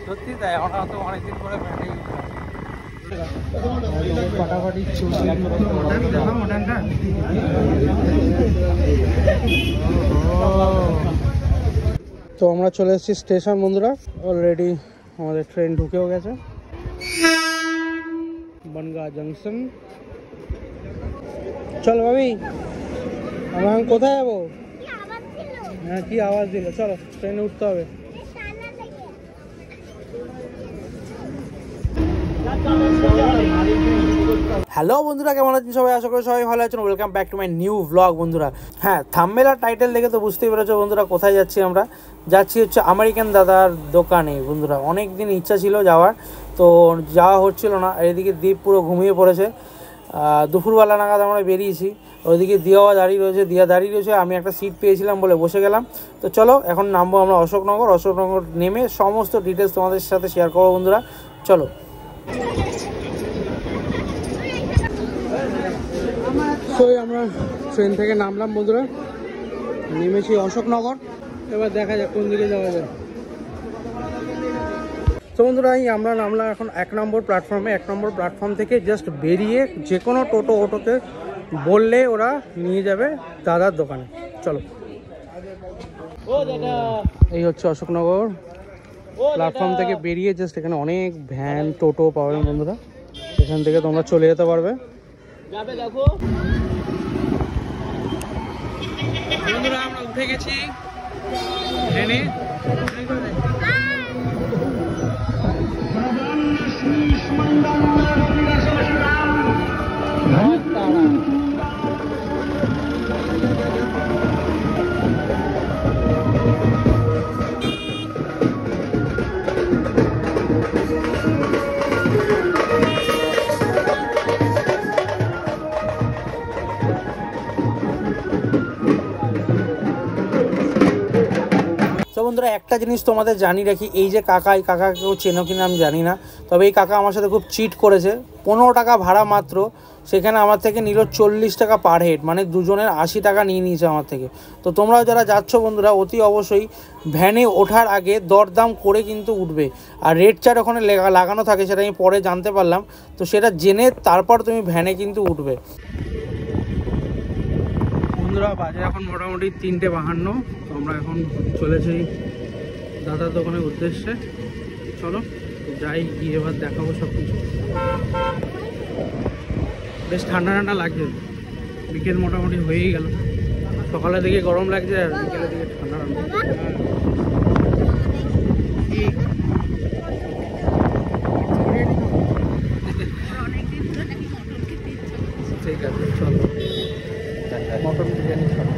সত্যি তাই, আমরা তো অনেকদিন পরে ব্যান্ডেই ফাটাফাটি তো আমরা চলে এসেছি স্টেশন বন্ধুরা। অলরেডি আমাদের ট্রেন ঢুকেও গেছে বনগাঁ জংশন। চলো ভাবি, আমরা এখন কোথায় যাবো? হ্যাঁ, কি আওয়াজ দিল? চলো ট্রেনে উঠতে হবে। হ্যালো বন্ধুরা, কেমন আছেন সবাই? আশা করি সবাই ভালো আছেন। Welcome back to my new blog বন্ধুরা। হ্যাঁ, থাম্বনেল আর টাইটেল দেখে তো বুঝতেই পেরেছো বন্ধুরা কোথায় যাচ্ছি। আমরা যাচ্ছি হচ্ছে আমেরিকান দাদার দোকানে বন্ধুরা। অনেক দিন ইচ্ছা ছিল যাওয়ার, তো যাওয়া হচ্ছিল না। এদিকে দ্বীপ পুরো ঘুমিয়ে পড়েছে। দুপুরবেলা নাগাদ আমরা বেরিয়েছি। ওইদিকে দিয়া দাঁড়িয়ে রয়েছে। আমি একটা সিট পেয়েছিলাম বলে বসে গেলাম। তো চলো এখন নামবো আমরা অশোকনগর নেমে সমস্ত ডিটেলস তোমাদের সাথে শেয়ার করবো বন্ধুরা। চলো। তো আমরা ট্রেন থেকে নামলাম বন্ধুরা, নেমেছি অশোকনগর। এবার দেখা যাক কোন দিকে যাওয়া যায়। তো বন্ধুরা আমরা নামলাম এখন 1 নম্বর প্ল্যাটফর্মে। 1 নম্বর প্ল্যাটফর্ম থেকে জাস্ট বেরিয়ে যে কোনো অটোতে বললে ওরা নিয়ে যাবে দাদার দোকানে। চলো, এই হচ্ছে অশোকনগর প্ল্যাটফর্ম থেকে বেরিয়ে জাস্ট এখানে অনেক ভ্যান টোটো পাবে বন্ধুরা। এখান থেকে তোমরা চলে যেতে পারবে। বন্ধুরা আমরা উঠে গেছি ট্রেনে। তো বন্ধুরা একটা জিনিস তোমাদের জানিয়ে রাখি, এই যে কাকা, এই কাকা কেউ চেনো কিনা আমি জানি না, তবে এই কাকা আমার সাথে খুব চিট করেছে। 15 টাকা ভাড়া মাত্র, সেখানে আমার থেকে নিল 40 টাকা পার হেড, মানে দুজনের 80 টাকা নিয়ে নিয়েছে আমার থেকে। তো তোমরাও যারা যাচ্ছ বন্ধুরা অতি অবশ্যই ভ্যানে ওঠার আগে দরদাম করে কিন্তু উঠবে। আর রেড চার্ট ওখানে লাগানো থাকে, সেটা আমি পরে জানতে পারলাম। তো সেটা জেনে তারপর তুমি ভ্যানে কিন্তু উঠবে বন্ধুরা। বাজে এখন মোটামুটি 3:52। তো আমরা এখন চলেছি দাদার দোকানের উদ্দেশ্যে। চলো যাই, গিয়ে এবার দেখাবো সব কিছু। বেশ ঠান্ডা ঠান্ডা লাগছে, বিকেল মোটামুটি হয়েই গেল। সকালের দিকে গরম লাগছে আর বিকেলের দিকে ঠান্ডা ঠান্ডা। ঠিক আছে চলো, মটন বিরিয়ানি খাবো।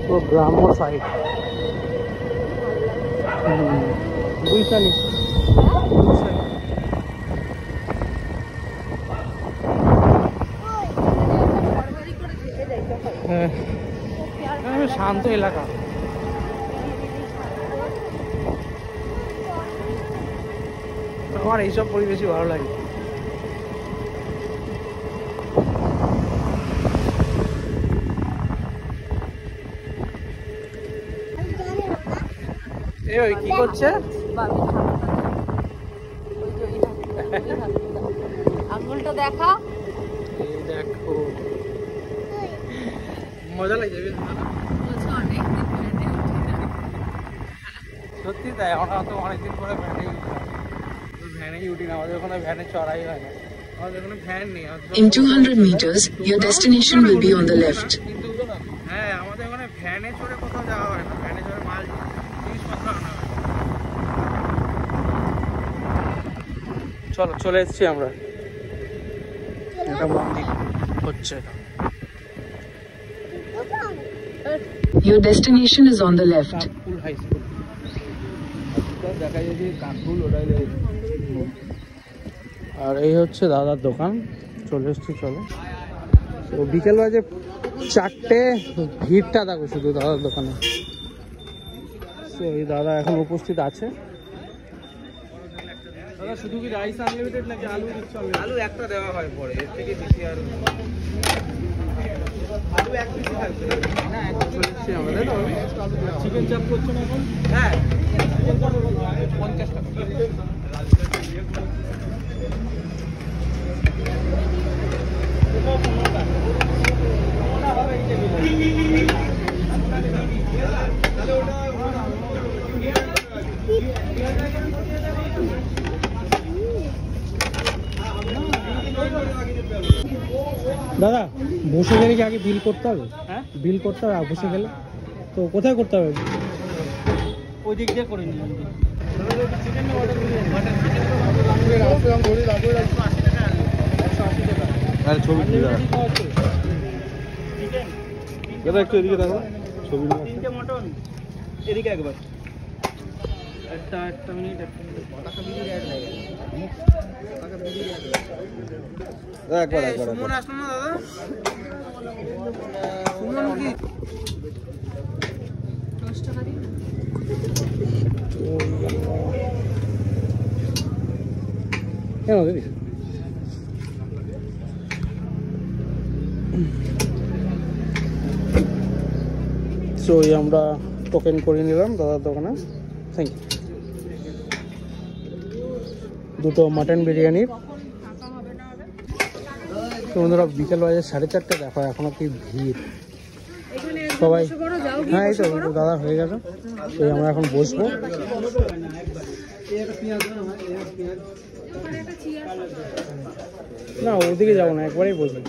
তো গ্রাম্য সাইড বুঝছানি। হ্যাঁ, শান্ত এলাকা। আমার এইসব পরিবেশই ভালো লাগে। ওই কি করছে? আঙুলটা দেখা, এই দেখো মজা লাগে। সত্যি তাই, আমরা তো অনেকদিন পরে ভ্যানেই উঠি না। আমাদের ওখানে ভ্যানে চড়াই হয় না, আমাদের ওখানে ভ্যান নেই। In 200 meters, your destination will be on the left. কিন্তু হ্যাঁ, আমাদের ওখানে ভ্যানে চড়ে কোথাও যাওয়া হয় না। ভ্যানে চড়ে মাল জিনিসপত্র আনা হয়। চলো চলে এসেছি আমরা। এটা মন্দির হচ্ছে। Your destination is on the left. Kanpur high school দেখা যাচ্ছে, কানপুর ওটাই। আর এই হচ্ছে দাদার দোকান। চলে এসছি, চলো। তো বিকেল বাজে 4টে, ভিড়টা দেখো শুধু দাদার দোকানে। তো এই দাদা এখন উপস্থিত আছে। দাদা শুধু কি রাইস আনলিমিটেড নাকি আলু দিচ্ছ? আলু একটা দেওয়া হয় পরে, এর থেকে বেশি আর আলু এক পিসই থাকবে না, এক চলছে আমাদের তো। চিকেন চাপ করছো না এখন? হ্যাঁ 50 টাকা। দাদা বসে গেলে কি আগে বিল করতে হবে? হ্যাঁ বিল করতে হবে বসে গেলে তো কোথায় করতে হবে? ওই দিক দিয়ে করে নিন। আর ছবি তুলে দাদা একটু এদিকে দেখো ছবি না তিনটে মটন এদিকে একবার একটা মিনিট একবার একবার সুমন আসলো না দাদা? সুমন কি 10 টাকা দিন। কেন দিদি? সো আমরা টোকেন করে নিলাম দাদার দোকানে। Thank you. দুটো মাটন বিরিয়ানির। তো বন্ধুরা বিকেল বাজে 4:30, দেখো এখনো কি ভিড় সবাই। হ্যাঁ এই তো দাদা হয়ে গেছে। তো আমরা এখন বসবো। না ওদিকে যাবো না, একবারেই বসবো।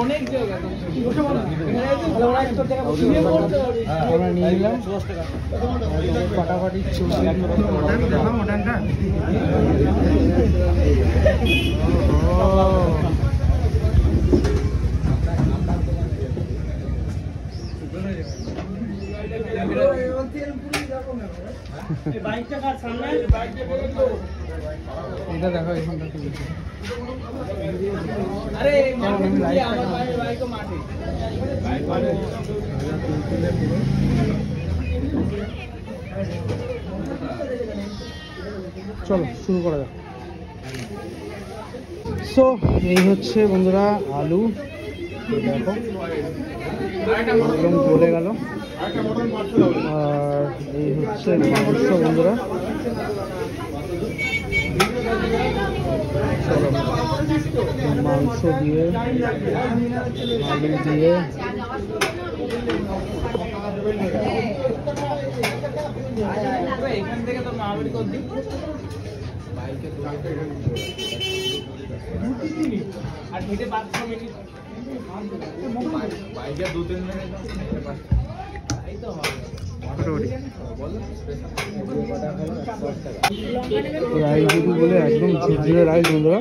অনেক জায়গা আমরা নিয়ে নিলাম ফাটাফাটি এটা দেখো এখানটা থেকে চলো শুরু করা যাক। সো এই হচ্ছে বন্ধুরা আলু, দেখো একদম গলে গেল। আর এই হচ্ছে মাংস বন্ধুরা। চলো মাংস দিয়ে আলু দিয়ে এখান থেকে তো মাহাবীর করছি আর হেঁটে 5 মিনিট বাইকে 2-3 মিনিট রাইস বলে একদম ঝুরঝুরে রাইস বন্ধুরা।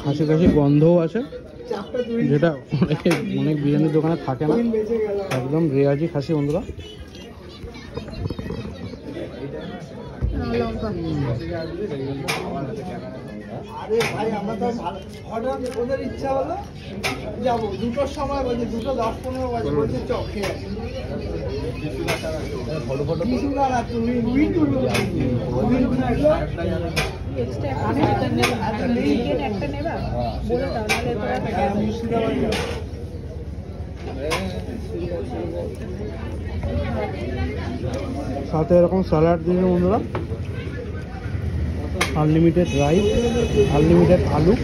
খাসি খাসি গন্ধও আছে, যেটা অনেক বিরিয়ানির দোকানে থাকে না। একদম রেয়াজি খাসি বন্ধুরা। আরে ভাই আমরা তো হঠাৎ ওদের ইচ্ছা হলো যাবো 2টোর সময় বাজে, 2:10-15 বাজে, বলছে চক খেয়ে আসি। কিছু না না তুমি রুই তুলো সাথে এরকম স্যালাড দিয়ে বন্ধুরা, আনলিমিটেড রাইস, আনলিমিটেড আলু,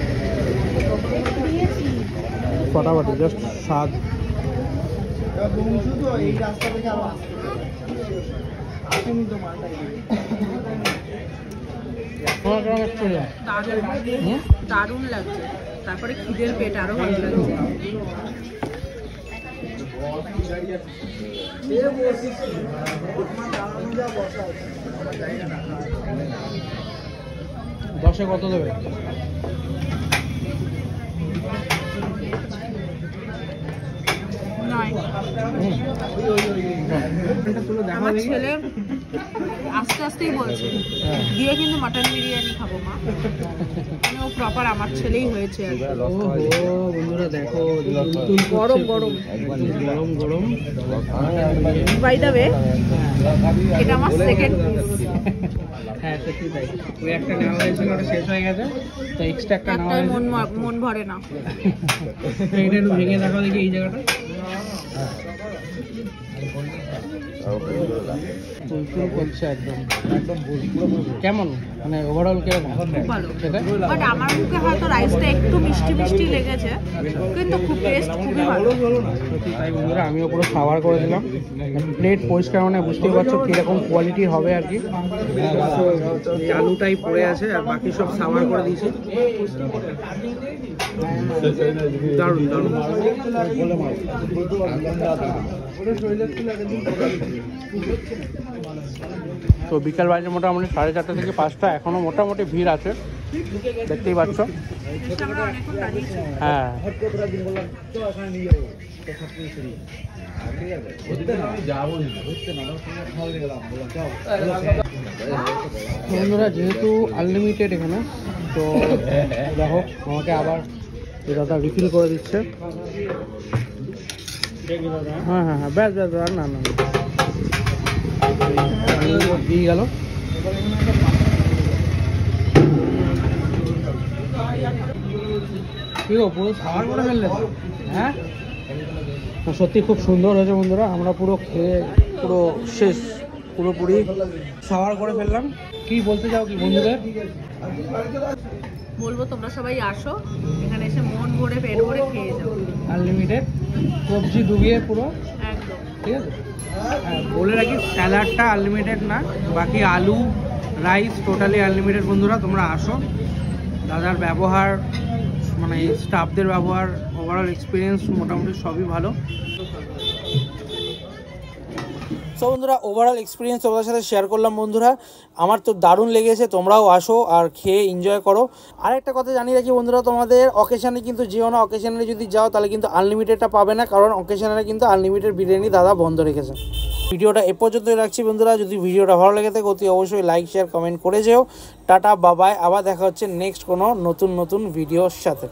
ফটাফটি জাস্ট স্বাদ। এই রাস্তা থেকে আরো আসেনি তো মালটা। দারুণ লাগছে, তারপরে খিদের পেট আরো ভালো লাগছে। দশে কত দেবে? আমার ছেলে আস্তে আস্তেই বলছে দিয়ে কিন্তু মাটন বিরিয়ানি খাবো মা, মানে ও প্রপার আমার ছেলেই হয়েছে আর কি। ওহো বন্ধুরা দেখো গরম গরম গরম গরম। বাই দ্য ওয়ে এটা আমার সেকেন্ড হ্যাঁ সত্যি তাই, ওই একটা নেওয়া হয়েছিল ওটা শেষ হয়ে গেছে, তো এক্সট্রা একটা নেওয়া একটাই হয়েছে। মন ভরে না। এটা একটু ভেঙে দেখো দেখি এই জায়গাটা, চুলচুল করছে একদম একদম কেমন মানে ওভারঅল কিরকম খুব ভালো, খেতে? বাট আমার মুখে হয়তো রাইসটা একটু মিষ্টি মিষ্টি লেগেছে, কিন্তু খুব টেস্ট খুবই ভালো। সত্যি তাই বন্ধুরা, আমিও পুরো সাভার করে দিলাম। প্লেট পরিষ্কার মানে বুঝতেই পারছো কীরকম কোয়ালিটি হবে আর কি। তো এই আলুটাই পড়ে আছে আর বাকি সব সাভার করে দিয়েছি। দারুণ দারুণ। তো বিকাল বাজে মোটামুটি 4:30 থেকে 5টা, এখনো মোটামুটি ভিড় আছে দেখতেই পাচ্ছ। আমরা অনেকক্ষণ দাঁড়িয়েছি। হ্যাঁ বন্ধুরা, যেহেতু আনলিমিটেড এখানে, তো দেখো আমাকে আবার দাদা রিফিল করে দিচ্ছে। হ্যাঁ হ্যাঁ হ্যাঁ ব্যাস ব্যাস ব্যাস, না না দিয়ে গেল। কি গো পুরো সাবার করে ফেললে তো? হ্যাঁ সত্যি খুব সুন্দর হয়েছে বন্ধুরা, আমরা পুরো খেয়ে পুরো শেষ, পুরোপুরি সাবার করে ফেললাম। কি বলতে চাও কি বন্ধুদের? বলবো তোমরা সবাই আসো, এখানে এসে মন ভরে পেট ভরে খেয়ে যাও। আনলিমিটেড সবজি ডুবিয়ে পুরো, একদম ঠিক আছে। হ্যাঁ বলে রাখি স্যালাডটা আনলিমিটেড না, বাকি আলু রাইস টোটালি আনলিমিটেড। বন্ধুরা তোমরা আসো, দাদার ব্যবহার মানে স্টাফদের ব্যবহার ওভারঅল এক্সপিরিয়েন্স মোটামুটি সবই ভালো। সো বন্ধুরা ওভারঅল এক্সপিরিয়েন্স তোমাদের সাথে শেয়ার করলাম বন্ধুরা, আমার তো দারুণ লেগেছে। তোমরাও আসো আর খেয়ে এনজয় করো। আর একটা কথা জানিয়ে রাখি বন্ধুরা, তোমাদের অকেশানে কিন্তু যেও না, অকেশানে যদি যাও তাহলে কিন্তু আনলিমিটেডটা পাবে না, কারণ অকেশানে কিন্তু আনলিমিটেড বিরিয়ানি দাদা বন্ধ রেখেছে। ভিডিওটা এ পর্যন্তই রাখছি বন্ধুরা, যদি ভিডিওটা ভালো লেগে থাকে অতি অবশ্যই লাইক শেয়ার কমেন্ট করে যেও। টাটা বাবাই, আবার দেখা হচ্ছে নেক্সট কোনো নতুন ভিডিওর সাথে।